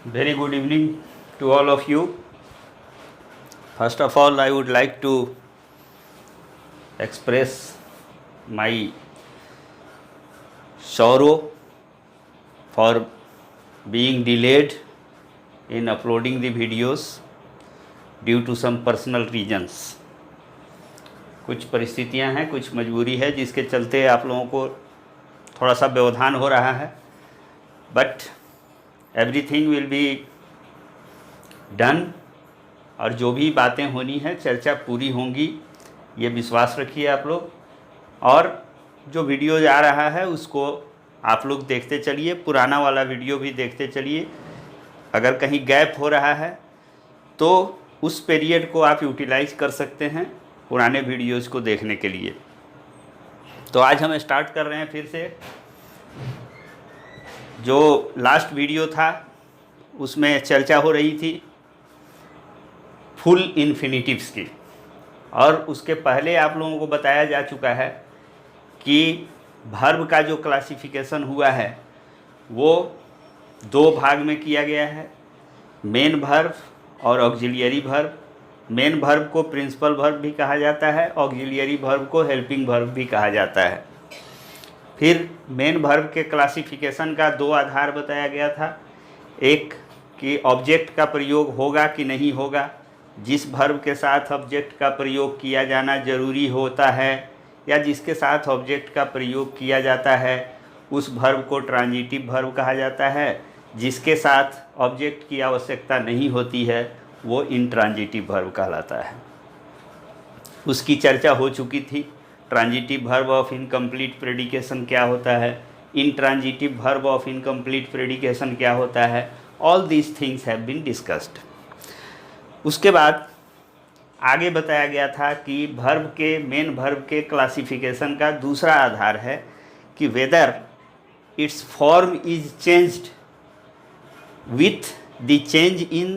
Very good evening to all of you. First of all, I would like to express my sorrow for being delayed in uploading the videos due to some personal reasons. कुछ परिस्थितियां हैं, कुछ मजबूरी है जिसके चलते आप लोगों को थोड़ा सा व्यवधान हो रहा है, but everything will be done. और जो भी बातें होनी है चर्चा पूरी होंगी, ये विश्वास रखिए आप लोग। और जो वीडियो जा रहा है उसको आप लोग देखते चलिए, पुराना वाला वीडियो भी देखते चलिए। अगर कहीं गैप हो रहा है तो उस पीरियड को आप यूटिलाइज कर सकते हैं पुराने वीडियोज़ को देखने के लिए। तो आज हम स्टार्ट कर रहे हैं फिर से। जो लास्ट वीडियो था उसमें चर्चा हो रही थी फुल इन्फिनिटिव्स की, और उसके पहले आप लोगों को बताया जा चुका है कि वर्ब का जो क्लासिफिकेशन हुआ है वो दो भाग में किया गया है, मेन वर्ब और ऑक्सिलियरी वर्ब। मेन वर्ब को प्रिंसिपल वर्ब भी कहा जाता है, ऑक्सिलियरी वर्ब को हेल्पिंग वर्ब भी कहा जाता है। फिर मेन वर्ब के क्लासिफिकेशन का दो आधार बताया गया था, एक कि ऑब्जेक्ट का प्रयोग होगा कि नहीं होगा, जिस वर्ब के साथ ऑब्जेक्ट का प्रयोग किया जाना ज़रूरी होता है या जिसके साथ ऑब्जेक्ट का प्रयोग किया जाता है उस वर्ब को ट्रांजिटिव वर्ब कहा जाता है, जिसके साथ ऑब्जेक्ट की आवश्यकता नहीं होती है वो इंट्रांजिटिव वर्ब कहलाता है। उसकी चर्चा हो चुकी थी। Transitive verb of incomplete predication क्या होता है, intransitive verb of incomplete predication क्या होता है, all these things have been discussed. उसके बाद आगे बताया गया था कि वर्ब के मेन वर्ब के क्लासिफिकेशन का दूसरा आधार है कि whether it's form is changed with the change in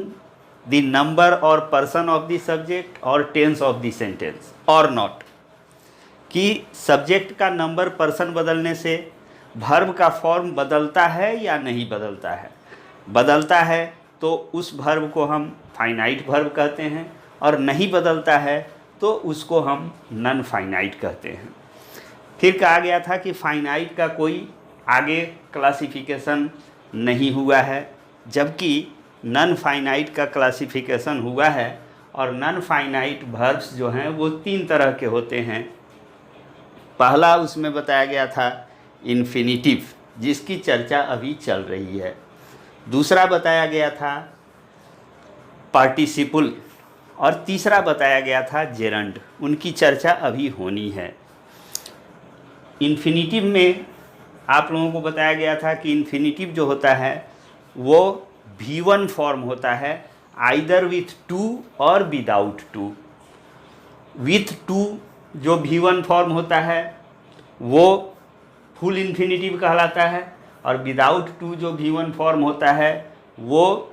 the number और पर्सन ऑफ द सब्जेक्ट और टेंस ऑफ द सेंटेंस और नॉट, कि सब्जेक्ट का नंबर पर्सन बदलने से वर्ब का फॉर्म बदलता है या नहीं बदलता है। बदलता है तो उस वर्ब को हम फाइनाइट वर्ब कहते हैं, और नहीं बदलता है तो उसको हम नॉन फाइनाइट कहते हैं। फिर कहा गया था कि फाइनाइट का कोई आगे क्लासिफिकेशन नहीं हुआ है, जबकि नॉन फाइनाइट का क्लासिफिकेशन हुआ है। और नॉन फाइनाइट वर्ब्स जो हैं वो तीन तरह के होते हैं। पहला उसमें बताया गया था इन्फिनिटिव, जिसकी चर्चा अभी चल रही है। दूसरा बताया गया था पार्टिसिपल, और तीसरा बताया गया था जेरंड। उनकी चर्चा अभी होनी है। इन्फिनिटिव में आप लोगों को बताया गया था कि इन्फिनिटिव जो होता है वो V1 फॉर्म होता है, आइदर विथ टू और विदाउट टू। विथ टू जो V1 फॉर्म होता है वो फुल इन्फिनिटिव कहलाता है, और विदाउट टू जो V1 फॉर्म होता है वो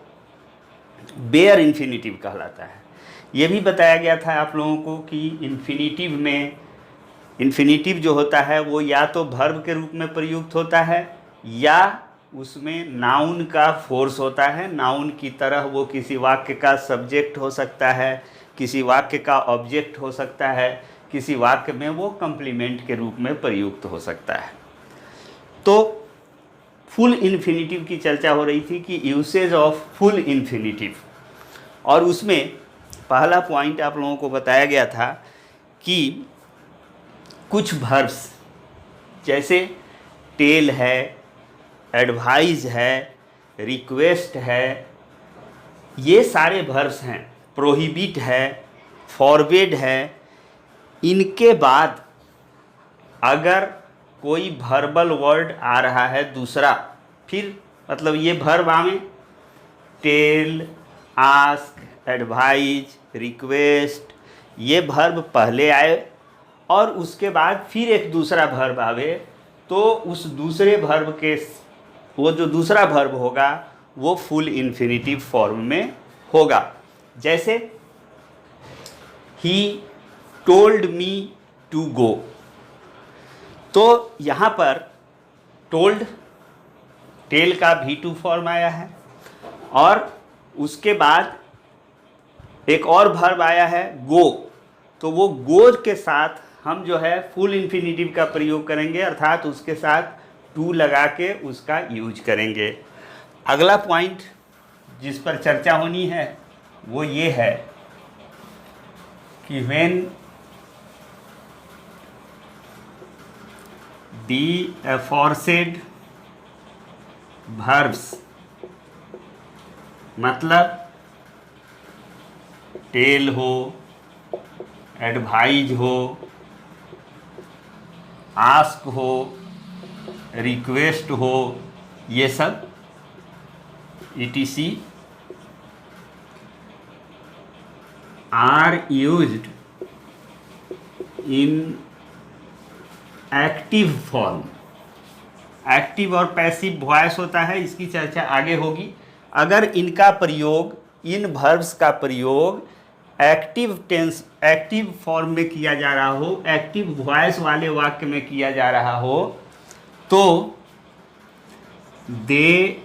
बेयर इन्फिनिटिव कहलाता है। ये भी बताया गया था आप लोगों को कि इन्फिनिटिव में इन्फिनिटिव जो होता है वो या तो वर्ब के रूप में प्रयुक्त होता है या उसमें नाउन का फोर्स होता है। नाउन की तरह वो किसी वाक्य का सब्जेक्ट हो सकता है, किसी वाक्य का ऑब्जेक्ट हो सकता है, किसी वाक्य में वो कम्प्लीमेंट के रूप में प्रयुक्त हो सकता है। तो फुल इन्फिनिटिव की चर्चा हो रही थी कि यूसेज ऑफ फुल इन्फिनिटिव, और उसमें पहला पॉइंट आप लोगों को बताया गया था कि कुछ वर्ब्स जैसे टेल है, एडवाइज है, रिक्वेस्ट है, ये सारे वर्ब्स हैं, प्रोहिबिट है, फॉरबिड है, इनके बाद अगर कोई वर्बल वर्ड आ रहा है दूसरा, फिर मतलब ये वर्ब आवें, टेल, आस्क, एडवाइज, रिक्वेस्ट, ये वर्ब पहले आए और उसके बाद फिर एक दूसरा वर्ब आवे, तो उस दूसरे वर्ब के वो जो दूसरा वर्ब होगा वो फुल इन्फिनिटिव फॉर्म में होगा। जैसे he told me to go, तो यहाँ पर टोल्ड टेल का V2 फॉर्म आया है, और उसके बाद एक और वर्ब आया है गो, तो वो गो के साथ हम जो है फुल इन्फिनिटिव का प्रयोग करेंगे, अर्थात उसके साथ टू लगा के उसका यूज करेंगे। अगला पॉइंट जिस पर चर्चा होनी है वो ये है कि व्हेन दी एफोरसेड verbs, मतलब टेल हो, एडवाइज हो, आस्क हो, रिक्वेस्ट हो, ये सब etc are used in active form. Active और पैसिव वॉइस होता है, इसकी चर्चा आगे होगी। अगर इनका प्रयोग, इन वर्ब्स का प्रयोग एक्टिव फॉर्म में किया जा रहा हो, एक्टिव वॉइस वाले वाक्य में किया जा रहा हो, तो they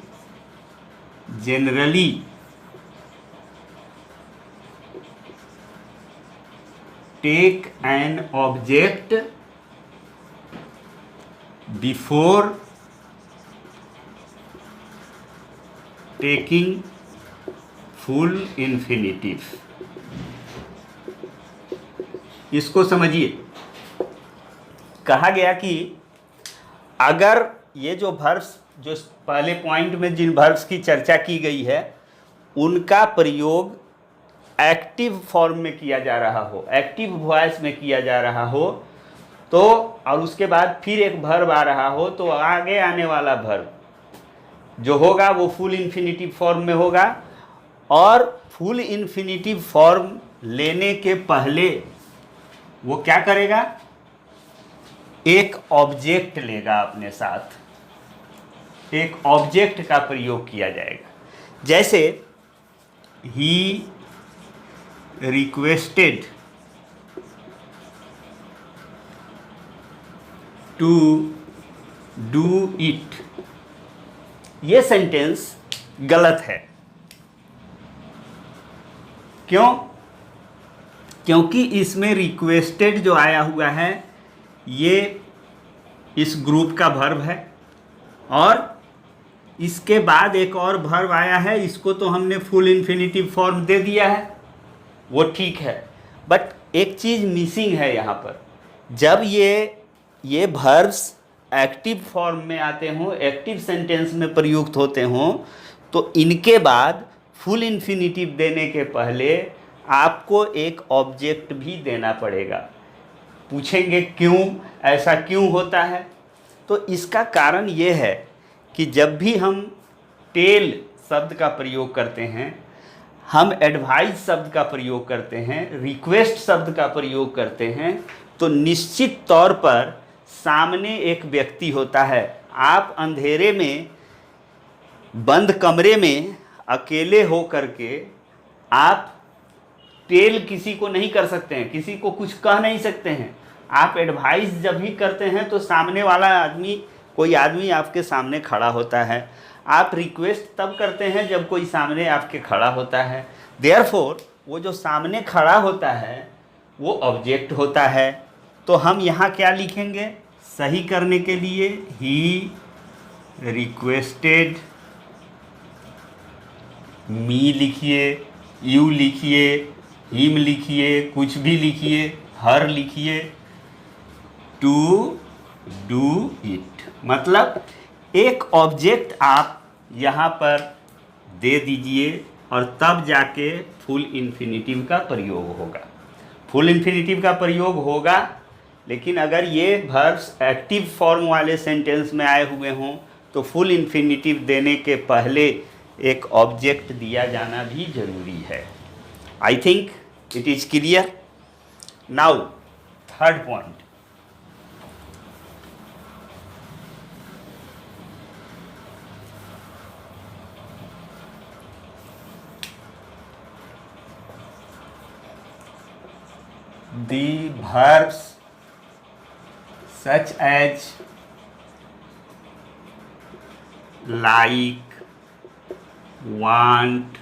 generally take an object before taking full infinitive. इसको समझिए, कहा गया कि अगर ये जो वर्ब्स, जो पहले पॉइंट में जिन वर्ब्स की चर्चा की गई है, उनका प्रयोग एक्टिव फॉर्म में किया जा रहा हो, एक्टिव वॉइस में किया जा रहा हो, तो और उसके बाद फिर एक वर्ब आ रहा हो, तो आगे आने वाला वर्ब जो होगा वो फुल इन्फिनिटिव फॉर्म में होगा। और फुल इन्फिनिटिव फॉर्म लेने के पहले वो क्या करेगा, एक ऑब्जेक्ट लेगा अपने साथ, एक ऑब्जेक्ट का प्रयोग किया जाएगा। जैसे ही रिक्वेस्टेड टू डू इट, ये सेंटेंस गलत है। क्यों? क्योंकि इसमें रिक्वेस्टेड जो आया हुआ है ये इस ग्रुप का वर्ब है, और इसके बाद एक और वर्ब आया है, इसको तो हमने फुल इन्फिनिटिव फॉर्म दे दिया है, वो ठीक है। बट एक चीज़ मिसिंग है यहाँ पर। जब ये वर्ब्स एक्टिव फॉर्म में आते हों, एक्टिव सेंटेंस में प्रयुक्त होते हों, तो इनके बाद फुल इन्फिनिटिव देने के पहले आपको एक ऑब्जेक्ट भी देना पड़ेगा। पूछेंगे क्यों, ऐसा क्यों होता है? तो इसका कारण ये है कि जब भी हम टेल शब्द का प्रयोग करते हैं, हम एडवाइस शब्द का प्रयोग करते हैं, रिक्वेस्ट शब्द का प्रयोग करते हैं, तो निश्चित तौर पर सामने एक व्यक्ति होता है। आप अंधेरे में, बंद कमरे में अकेले हो करके आप टेल किसी को नहीं कर सकते हैं, किसी को कुछ कह नहीं सकते हैं। आप एडवाइस जब भी करते हैं तो सामने वाला आदमी, कोई आदमी आपके सामने खड़ा होता है। आप रिक्वेस्ट तब करते हैं जब कोई सामने आपके खड़ा होता है। देयरफॉर वो जो सामने खड़ा होता है वो ऑब्जेक्ट होता है। तो हम यहाँ क्या लिखेंगे सही करने के लिए? ही रिक्वेस्टेड मी लिखिए, यू लिखिए, हिम लिखिए, कुछ भी लिखिए, हर लिखिए, टू डू इट। मतलब एक ऑब्जेक्ट आप यहाँ पर दे दीजिए और तब जाके फुल इन्फिनिटिव का प्रयोग होगा। फुल इन्फिनिटिव का प्रयोग होगा, लेकिन अगर ये वर्ब्स एक्टिव फॉर्म वाले सेंटेंस में आए हुए हों तो फुल इन्फिनिटिव देने के पहले एक ऑब्जेक्ट दिया जाना भी जरूरी है। I think it is clear. Now third point, the verbs such as like, want,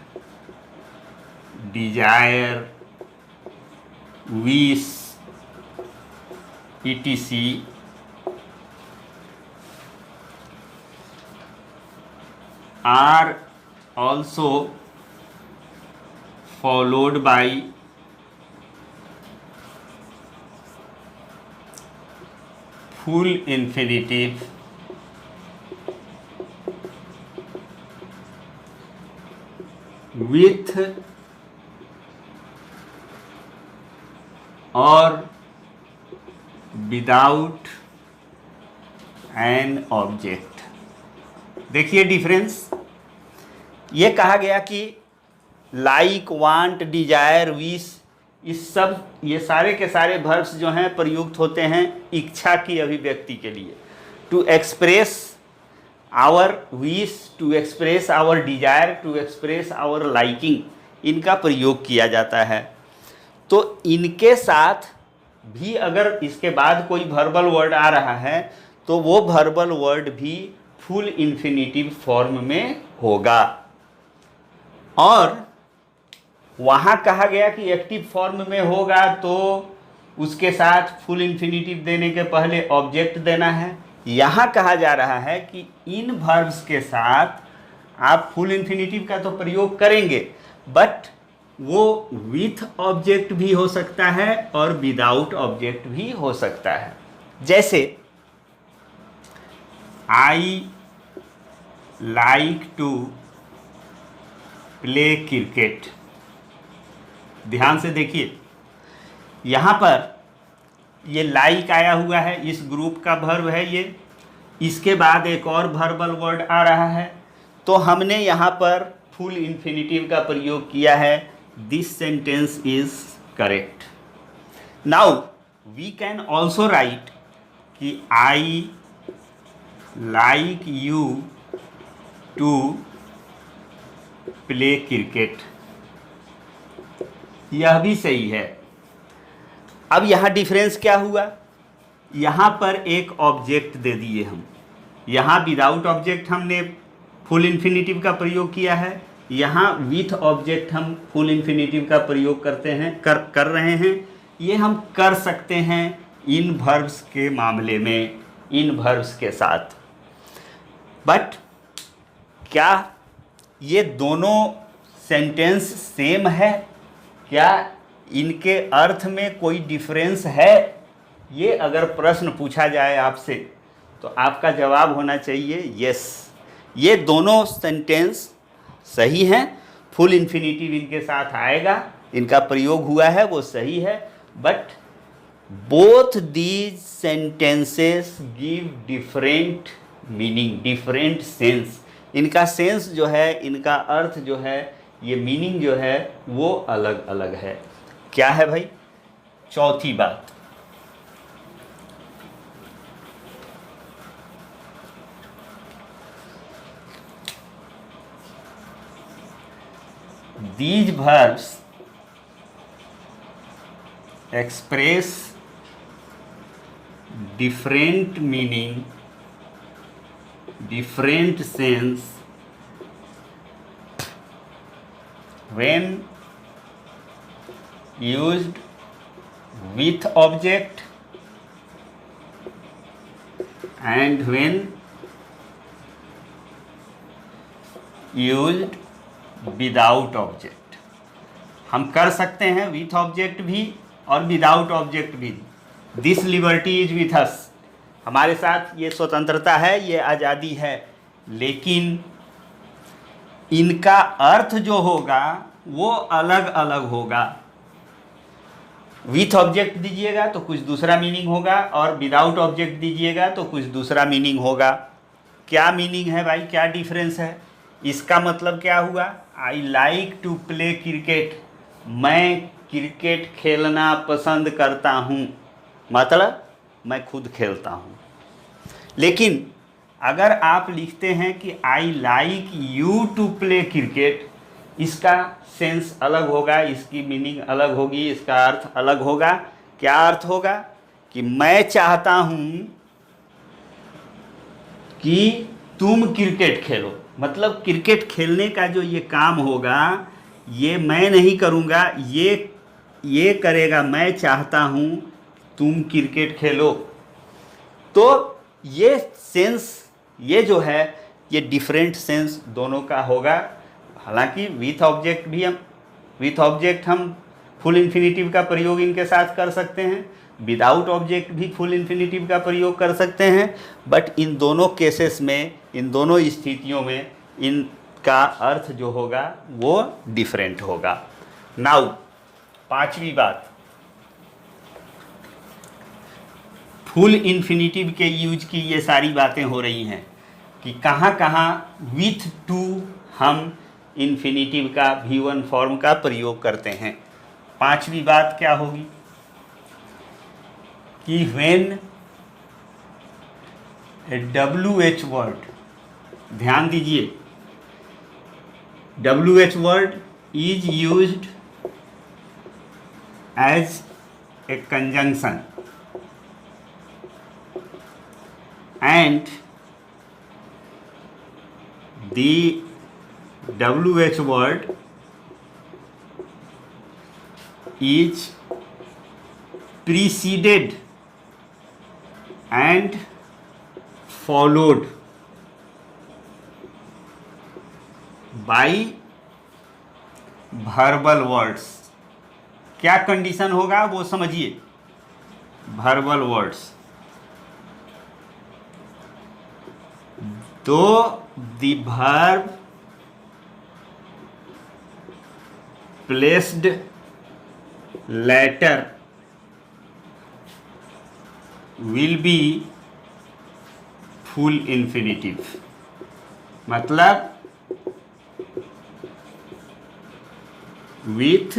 desire, wish, etc. are also followed by full infinitive with or without an object। देखिए डिफरेंस, ये कहा गया कि लाइक, वांट, डिजायर, विश, ये सारे के सारे verbs जो हैं प्रयुक्त होते हैं इच्छा की अभिव्यक्ति के लिए। To express our wish, to express our desire, to express our liking, इनका प्रयोग किया जाता है। तो इनके साथ भी अगर इसके बाद कोई वर्बल वर्ड आ रहा है तो वो वर्बल वर्ड भी फुल इन्फिनिटिव फॉर्म में होगा। और वहाँ कहा गया कि एक्टिव फॉर्म में होगा तो उसके साथ फुल इन्फिनिटिव देने के पहले ऑब्जेक्ट देना है। यहाँ कहा जा रहा है कि इन वर्ब्स के साथ आप फुल इन्फिनिटिव का तो प्रयोग करेंगे, बट वो विथ ऑब्जेक्ट भी हो सकता है और विदाउट ऑब्जेक्ट भी हो सकता है। जैसे I like to play cricket. ध्यान से देखिए, यहाँ पर ये लाइक आया हुआ है, इस ग्रुप का वर्ब है ये, इसके बाद एक और वर्बल वर्ड आ रहा है, तो हमने यहाँ पर फुल इन्फिनिटिव का प्रयोग किया है। This sentence is correct. Now we can also write कि I like you to play cricket, यह भी सही है। अब यहाँ डिफरेंस क्या हुआ, यहाँ पर एक ऑब्जेक्ट दे दिए हम, यहाँ विदाउट ऑब्जेक्ट हमने फुल इन्फिनिटिव का प्रयोग किया है, यहाँ विथ ऑब्जेक्ट हम फुल इन्फिनिटिव का प्रयोग करते हैं कर रहे हैं। ये हम कर सकते हैं इन वर्ब्स के मामले में, इन वर्ब्स के साथ। बट क्या ये दोनों सेंटेंस सेम है? क्या इनके अर्थ में कोई डिफरेंस है? ये अगर प्रश्न पूछा जाए आपसे तो आपका जवाब होना चाहिए यस। ये दोनों सेंटेंस सही हैं, फुल इन्फिनिटिव इनके साथ आएगा, इनका प्रयोग हुआ है वो सही है, but both these sentences give different meaning, different sense. इनका सेंस जो है, इनका अर्थ जो है, ये मीनिंग जो है वो अलग अलग है। क्या है भाई? चौथी बात, these verbs express different meaning, different sense when used with object and when used without object. हम कर सकते हैं विथ ऑब्जेक्ट भी और विदाउट ऑब्जेक्ट भी। This liberty is with us, हमारे साथ ये स्वतंत्रता है, ये आज़ादी है, लेकिन इनका अर्थ जो होगा वो अलग अलग होगा। विथ ऑब्जेक्ट दीजिएगा तो कुछ दूसरा मीनिंग होगा और विदाउट ऑब्जेक्ट दीजिएगा तो कुछ दूसरा मीनिंग होगा। क्या मीनिंग है भाई, क्या डिफरेंस है? इसका मतलब क्या हुआ? I like to play cricket, मैं क्रिकेट खेलना पसंद करता हूँ, मतलब मैं खुद खेलता हूँ। लेकिन अगर आप लिखते हैं कि I like you to play cricket, इसका सेंस अलग होगा, इसकी मीनिंग अलग होगी, इसका अर्थ अलग होगा। क्या अर्थ होगा? कि मैं चाहता हूँ कि तुम क्रिकेट खेलो, मतलब क्रिकेट खेलने का जो ये काम होगा ये मैं नहीं करूँगा, ये करेगा, मैं चाहता हूँ तुम क्रिकेट खेलो। तो ये सेंस, ये जो है ये डिफरेंट सेंस दोनों का होगा। हालांकि विथ ऑब्जेक्ट हम फुल इन्फिनिटिव का प्रयोग इनके साथ कर सकते हैं, विदाउट ऑब्जेक्ट भी फुल इन्फिनिटिव का प्रयोग कर सकते हैं, बट इन दोनों केसेस में, इन दोनों स्थितियों में इनका अर्थ जो होगा वो डिफरेंट होगा। नाउ पांचवी बात, फुल इन्फिनिटिव के यूज की ये सारी बातें हो रही हैं कि कहाँ कहाँ विथ टू हम इन्फिनिटिव का V1 फॉर्म का प्रयोग करते हैं। पांचवी बात क्या होगी कि व्हेन ए WH वर्ड, ध्यान दीजिए, WH word is used as a conjunction and the WH word is preceded and followed by verbal words। क्या कंडीशन होगा वो समझिए, verbal words। तो the verb placed later will be full infinitive, मतलब with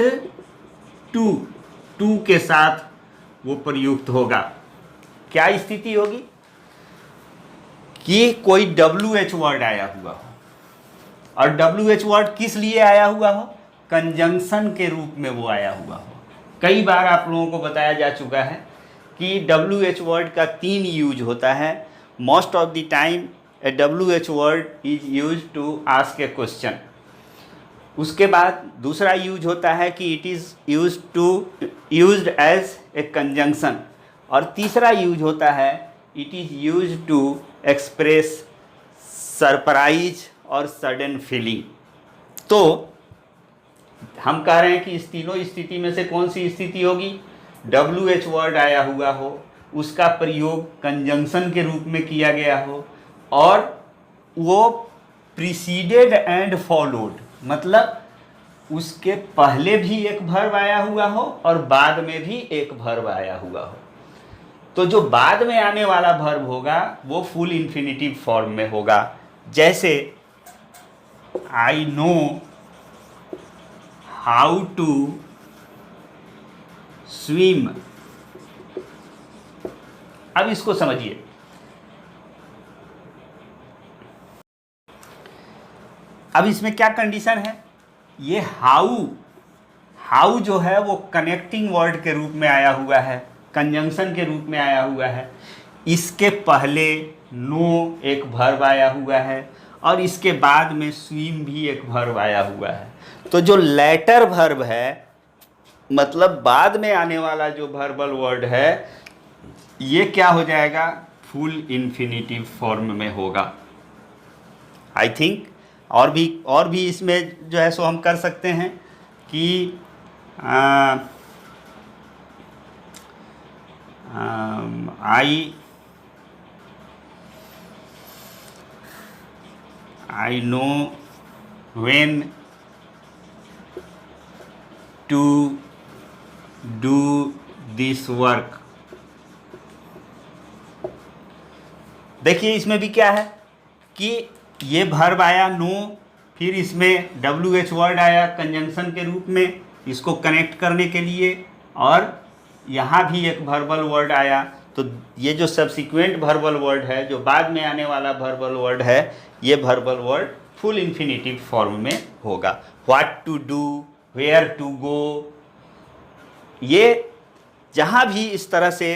to के साथ वो प्रयुक्त होगा। क्या स्थिति होगी कि कोई WH वर्ड आया हुआ हो, और WH वर्ड किस लिए आया हुआ हो, कंजंक्शन के रूप में वो आया हुआ हो। कई बार आप लोगों को बताया जा चुका है कि WH वर्ड का 3 यूज होता है। Most of the time a WH word is use to ask a question. उसके बाद दूसरा यूज होता है कि it is used as a conjunction, और तीसरा यूज होता है it is used to express surprise और सडन फीलिंग। तो हम कह रहे हैं कि इस तीनों स्थिति में से कौन सी स्थिति होगी, WH वर्ड आया हुआ हो, उसका प्रयोग कंजंक्शन के रूप में किया गया हो, और वो प्रीसीडेड एंड फॉलोड, मतलब उसके पहले भी एक वर्ब आया हुआ हो और बाद में भी एक वर्ब आया हुआ हो। तो जो बाद में आने वाला वर्ब होगा वो फुल इन्फिनिटिव फॉर्म में होगा। जैसे I know how to swim. अब इसको समझिए, अब इसमें क्या कंडीशन है, ये हाउ जो है वो कनेक्टिंग वर्ड के रूप में आया हुआ है, कंजंक्शन के रूप में आया हुआ है। इसके पहले नो एक वर्ब आया हुआ है और इसके बाद में स्विम भी एक वर्ब आया हुआ है। तो जो लेटर वर्ब है, मतलब बाद में आने वाला जो वर्बल वर्ड है, ये क्या हो जाएगा, फुल इन्फिनिटिव फॉर्म में होगा। आई थिंक और भी इसमें जो है सो हम कर सकते हैं कि I know when to do this work। देखिए इसमें भी क्या है कि ये वर्ब आया नो, फिर इसमें WH वर्ड आया कंजंक्शन के रूप में इसको कनेक्ट करने के लिए, और यहाँ भी एक वर्बल वर्ड आया। तो ये जो सब्सिक्वेंट वर्बल वर्ड है, जो बाद में आने वाला वर्बल वर्ड है, ये verbal word full infinitive form में होगा। What to do, where to go, ये जहाँ भी इस तरह से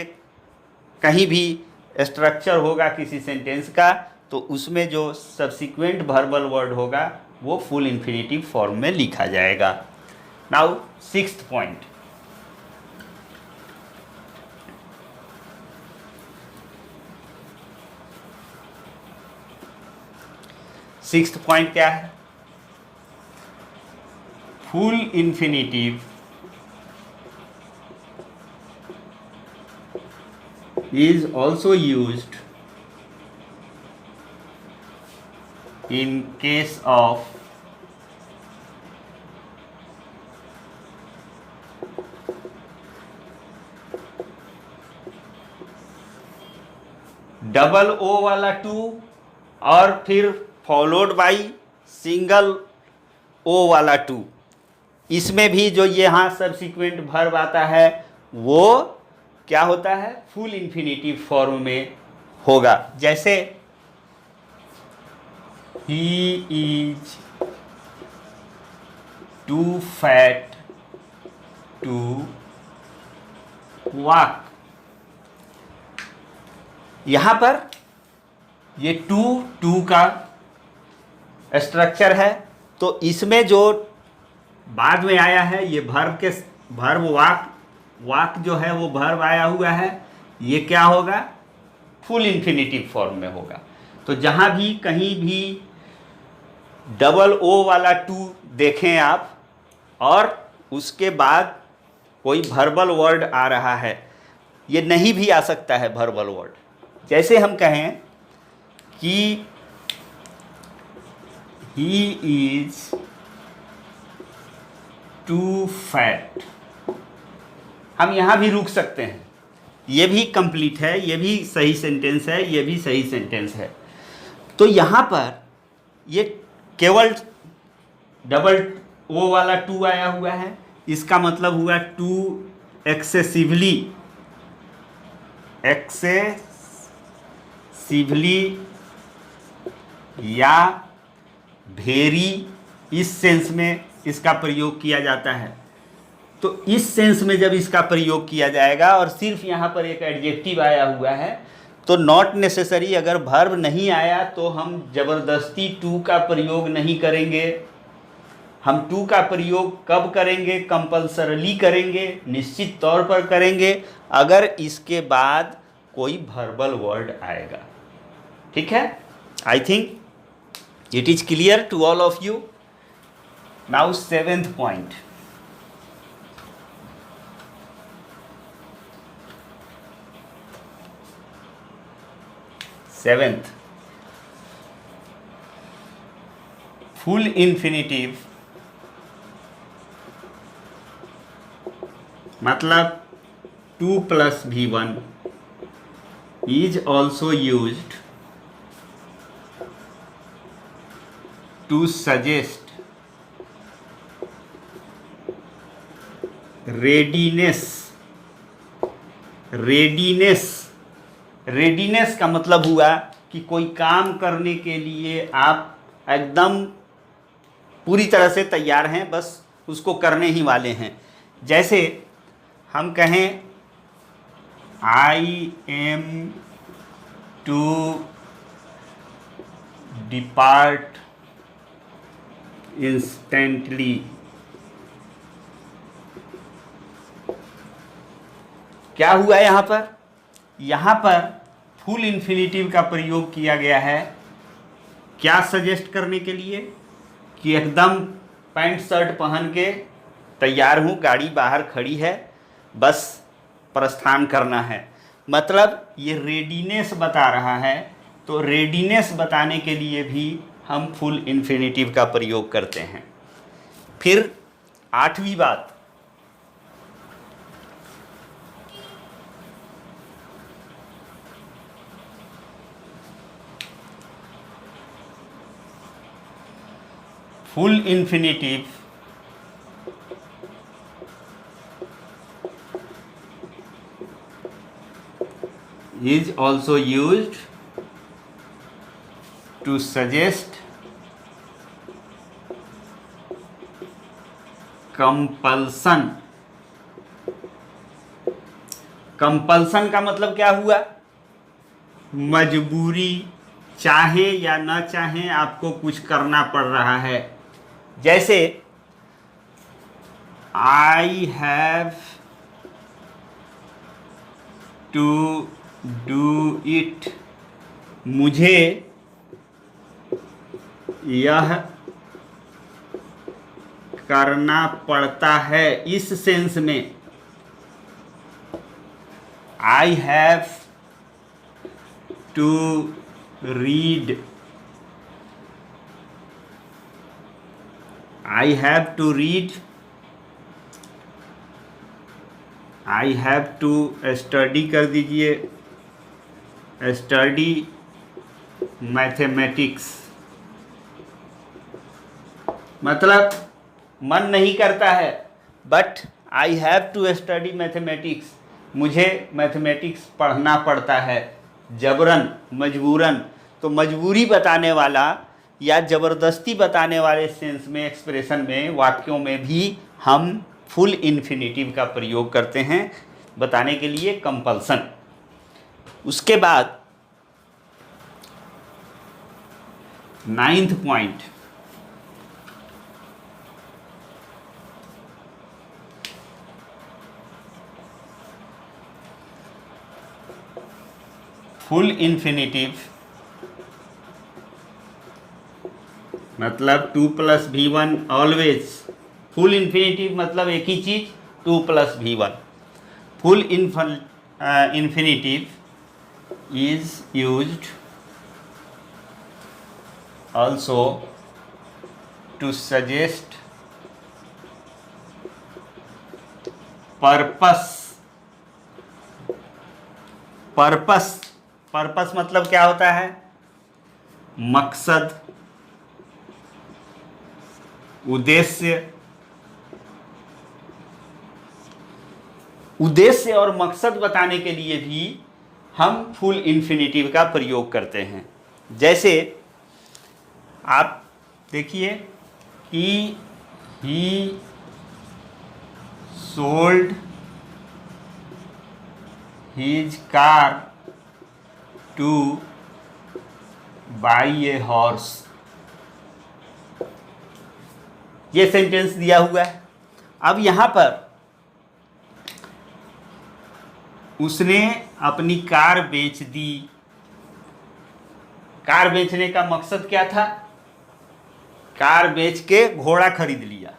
कहीं भी स्ट्रक्चर होगा किसी सेंटेंस का, तो उसमें जो सब्सिक्वेंट वर्बल वर्ड होगा वो फुल इन्फिनेटिव फॉर्म में लिखा जाएगा। Now sixth point, sixth point क्या है? Full infinitive is also used in case of double O वाला टू और फिर फॉलोड बाई सिंगल ओ वाला टू। इसमें भी जो यहाँ सब्सिक्वेंट वर्ब आता है वो क्या होता है? फुल इन्फिनेटिव फॉर्म में होगा। जैसे ही is too fat to walk. यहां पर ये टू का स्ट्रक्चर है, तो इसमें जो बाद में आया है ये वर्ब वाक जो है वो वर्ब आया हुआ है, ये क्या होगा? फुल इन्फिनेटिव फॉर्म में होगा। तो जहाँ भी कहीं भी डबल ओ वाला टू देखें आप और उसके बाद कोई वर्बल वर्ड आ रहा है, ये नहीं भी आ सकता है वर्बल वर्ड। जैसे हम कहें कि ही इज टू फैट, हम यहाँ भी रुक सकते हैं, ये भी कंप्लीट है, ये भी सही सेंटेंस है, ये भी सही सेंटेंस है। तो यहाँ पर ये केवल डबल ओ वाला टू आया हुआ है, इसका मतलब हुआ टू एक्सेसिवली या वेरी, इस सेंस में इसका प्रयोग किया जाता है। तो इस सेंस में जब इसका प्रयोग किया जाएगा और सिर्फ यहाँ पर एक एडजेक्टिव आया हुआ है, तो नॉट नेसेसरी, अगर वर्ब नहीं आया तो हम ज़बरदस्ती टू का प्रयोग नहीं करेंगे। हम टू का प्रयोग कब करेंगे? कंपल्सरली करेंगे, निश्चित तौर पर करेंगे अगर इसके बाद कोई वर्बल वर्ड आएगा। ठीक है? I think it is clear to all of you. Now seventh point, seventh, full infinitive मतलब to plus V1 is also used to suggest readiness। Readiness का मतलब हुआ कि कोई काम करने के लिए आप एकदम पूरी तरह से तैयार हैं, बस उसको करने ही वाले हैं। जैसे हम कहें I am to depart instantly. क्या हुआ यहाँ पर? यहाँ पर फुल इन्फिनेटिव का प्रयोग किया गया है क्या सजेस्ट करने के लिए? कि एकदम पैंट शर्ट पहन के तैयार हूँ, गाड़ी बाहर खड़ी है, बस प्रस्थान करना है। मतलब ये रेडीनेस बता रहा है। तो रेडीनेस बताने के लिए भी हम फुल इन्फिनेटिव का प्रयोग करते हैं। फिर आठवीं बात, full infinitive is also used to suggest compulsion। Compulsion का मतलब क्या हुआ? मजबूरी, चाहे या न चाहे आपको कुछ करना पड़ रहा है। जैसे I have to do it, मुझे यह करना पड़ता है। इस सेंस में I have to read, I have to read, I have to study कर दीजिए, स्टडी मैथमेटिक्स। मतलब मन नहीं करता है, but I have to study mathematics, मुझे मैथमेटिक्स पढ़ना पड़ता है, जबरन, मजबूरन। तो मजबूरी बताने वाला या ज़बरदस्ती बताने वाले सेंस में, एक्सप्रेशन में, वाक्यों में भी हम फुल इन्फिनेटिव का प्रयोग करते हैं बताने के लिए कंपल्सन। उसके बाद 9th पॉइंट, फुल इन्फिनेटिव मतलब 2 + V1 ऑलवेज। फुल इन्फिनेटिव मतलब एक ही चीज़, 2 + V1। Full infinitive is used also to suggest purpose। Purpose मतलब क्या होता है? मकसद, उद्देश्य और मकसद बताने के लिए भी हम फुल इन्फिनेटिव का प्रयोग करते हैं। जैसे आप देखिए कि he sold his car to buy a horse, ये सेंटेंस दिया हुआ है। अब यहाँ पर उसने अपनी कार बेच दी। कार बेचने का मकसद क्या था? कार बेच के घोड़ा खरीद लिया।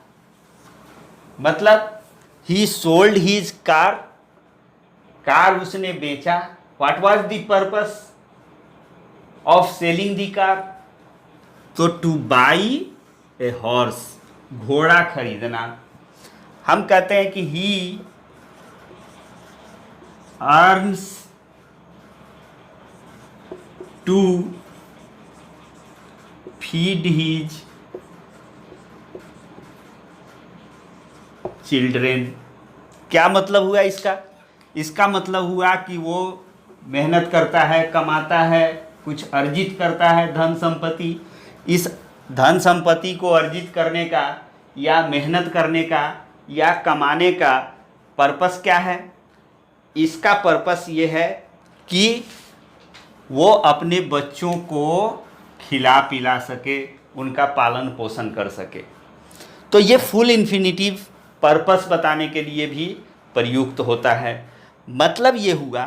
मतलब he sold his car, car उसने बेचा। What was the purpose of selling the car? तो टू बाई ए हॉर्स, घोड़ा खरीदना। हम कहते हैं कि he earns to feed his children. क्या मतलब हुआ इसका? इसका मतलब हुआ कि वो मेहनत करता है, कमाता है, कुछ अर्जित करता है धन संपत्ति। इस धन संपत्ति को अर्जित करने का या मेहनत करने का या कमाने का पर्पस क्या है? इसका पर्पस ये है कि वो अपने बच्चों को खिला पिला सके, उनका पालन पोषण कर सके। तो ये फुल इन्फिनेटिव पर्पस बताने के लिए भी प्रयुक्त होता है। मतलब ये हुआ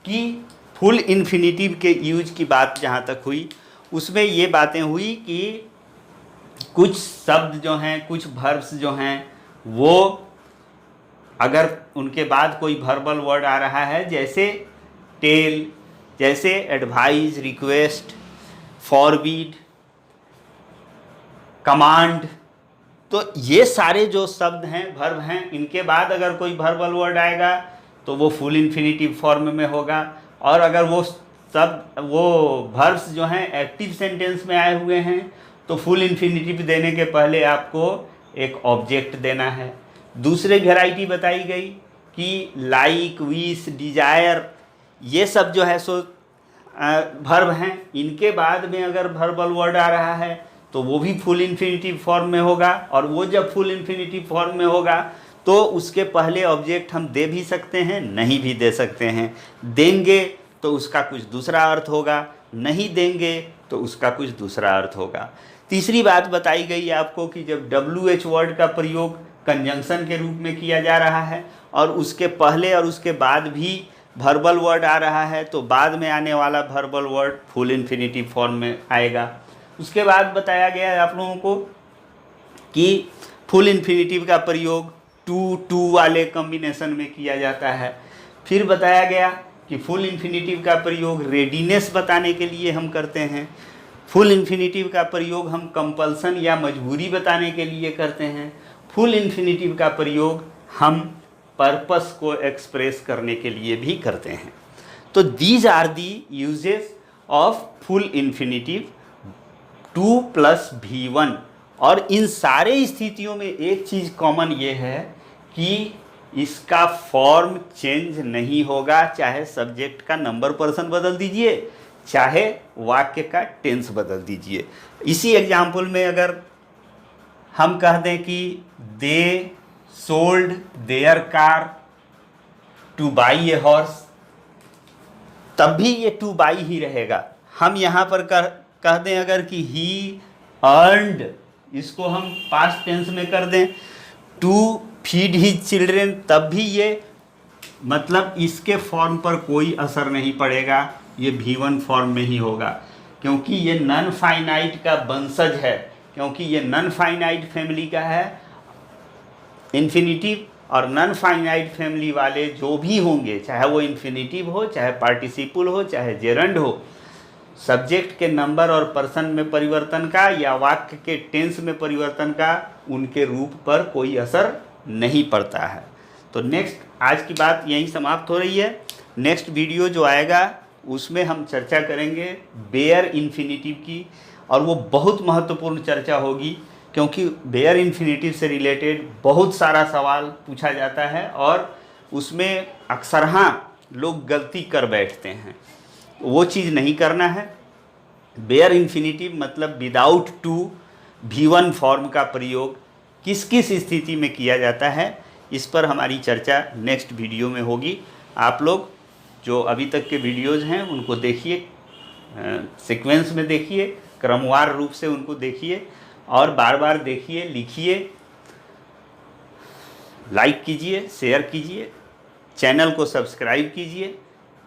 कि फुल इन्फिनेटिव के यूज की बात जहाँ तक हुई, उसमें ये बातें हुई कि कुछ शब्द जो हैं, कुछ वर्ब्स जो हैं, वो अगर उनके बाद कोई वर्बल वर्ड आ रहा है, जैसे टेल, जैसे एडवाइज, रिक्वेस्ट, फॉरबिड, कमांड, तो ये सारे जो शब्द हैं, वर्ब हैं, इनके बाद अगर कोई वर्बल वर्ड आएगा तो वो फुल इन्फिनेटिव फॉर्म में होगा। और अगर वो शब्द, वो वर्ब्स जो हैं एक्टिव सेंटेंस में आए हुए हैं, तो फुल इन्फिनेटिव देने के पहले आपको एक ऑब्जेक्ट देना है। दूसरे वैरायटी बताई गई कि लाइक, विश, डिजायर, ये सब जो है सो वर्ब हैं। इनके बाद में अगर वर्बल वर्ड आ रहा है तो वो भी फुल इन्फिनेटिव फॉर्म में होगा। और वो जब फुल इन्फिनेटिव फॉर्म में होगा तो उसके पहले ऑब्जेक्ट हम दे भी सकते हैं, नहीं भी दे सकते हैं। देंगे तो उसका कुछ दूसरा अर्थ होगा, नहीं देंगे तो उसका कुछ दूसरा अर्थ होगा। तीसरी बात बताई गई है आपको कि जब WH वर्ड का प्रयोग कंजंक्शन के रूप में किया जा रहा है और उसके पहले और उसके बाद भी वर्बल वर्ड आ रहा है, तो बाद में आने वाला verbal word full infinitive form में आएगा। उसके बाद बताया गया है आप लोगों को कि फुल इन्फिनिटिव का प्रयोग टू वाले कॉम्बिनेशन में किया जाता है। फिर बताया गया कि फुल इन्फिनिटिव का प्रयोग रेडीनेस बताने के लिए हम करते हैं। फुल इन्फिनिटिव का प्रयोग हम कंपल्सन या मजबूरी बताने के लिए करते हैं। फुल इन्फिनिटिव का प्रयोग हम पर्पस को एक्सप्रेस करने के लिए भी करते हैं। तो these are the uses of full infinitive 2 + V1। और इन सारे स्थितियों में एक चीज़ कॉमन ये है कि इसका फॉर्म चेंज नहीं होगा, चाहे सब्जेक्ट का नंबर पर्सन बदल दीजिए, चाहे वाक्य का टेंस बदल दीजिए। इसी एग्जाम्पल में अगर हम कह दें कि they sold there car to buy a horse, तब भी ये टू बाई ही रहेगा। हम यहाँ पर कह दें अगर कि ही अर्नड, इसको हम पास्ट टेंस में कर दें टू फीड हिज चिल्ड्रेन, तब भी ये मतलब इसके फॉर्म पर कोई असर नहीं पड़ेगा, ये V1 फॉर्म में ही होगा, क्योंकि ये नॉन फाइनाइट का वंशज है, क्योंकि ये नॉन फाइनाइट फैमिली का है। इन्फिनिटिव और नॉन फाइनाइट फैमिली वाले जो भी होंगे, चाहे वो इन्फिनिटिव हो, चाहे पार्टिसिपल हो, चाहे जेरंड हो, सब्जेक्ट के नंबर और पर्सन में परिवर्तन का या वाक्य के टेंस में परिवर्तन का उनके रूप पर कोई असर नहीं पड़ता है। तो नेक्स्ट, आज की बात यहीं समाप्त हो रही है। नेक्स्ट वीडियो जो आएगा उसमें हम चर्चा करेंगे बेयर इन्फिनिटिव की, और वो बहुत महत्वपूर्ण चर्चा होगी, क्योंकि बेयर इन्फिनिटिव से रिलेटेड बहुत सारा सवाल पूछा जाता है और उसमें अक्सरहां लोग गलती कर बैठते हैं। वो चीज़ नहीं करना है। बेयर इन्फिनिटिव मतलब विदाउट टू V1 फॉर्म का प्रयोग किस किस स्थिति में किया जाता है, इस पर हमारी चर्चा नेक्स्ट वीडियो में होगी। आप लोग जो अभी तक के वीडियोज़ हैं उनको देखिए, सीक्वेंस में देखिए, क्रमवार रूप से उनको देखिए और बार बार देखिए, लिखिए, लाइक कीजिए, शेयर कीजिए, चैनल को सब्सक्राइब कीजिए।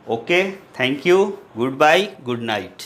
Okay, thank you, goodbye, good night.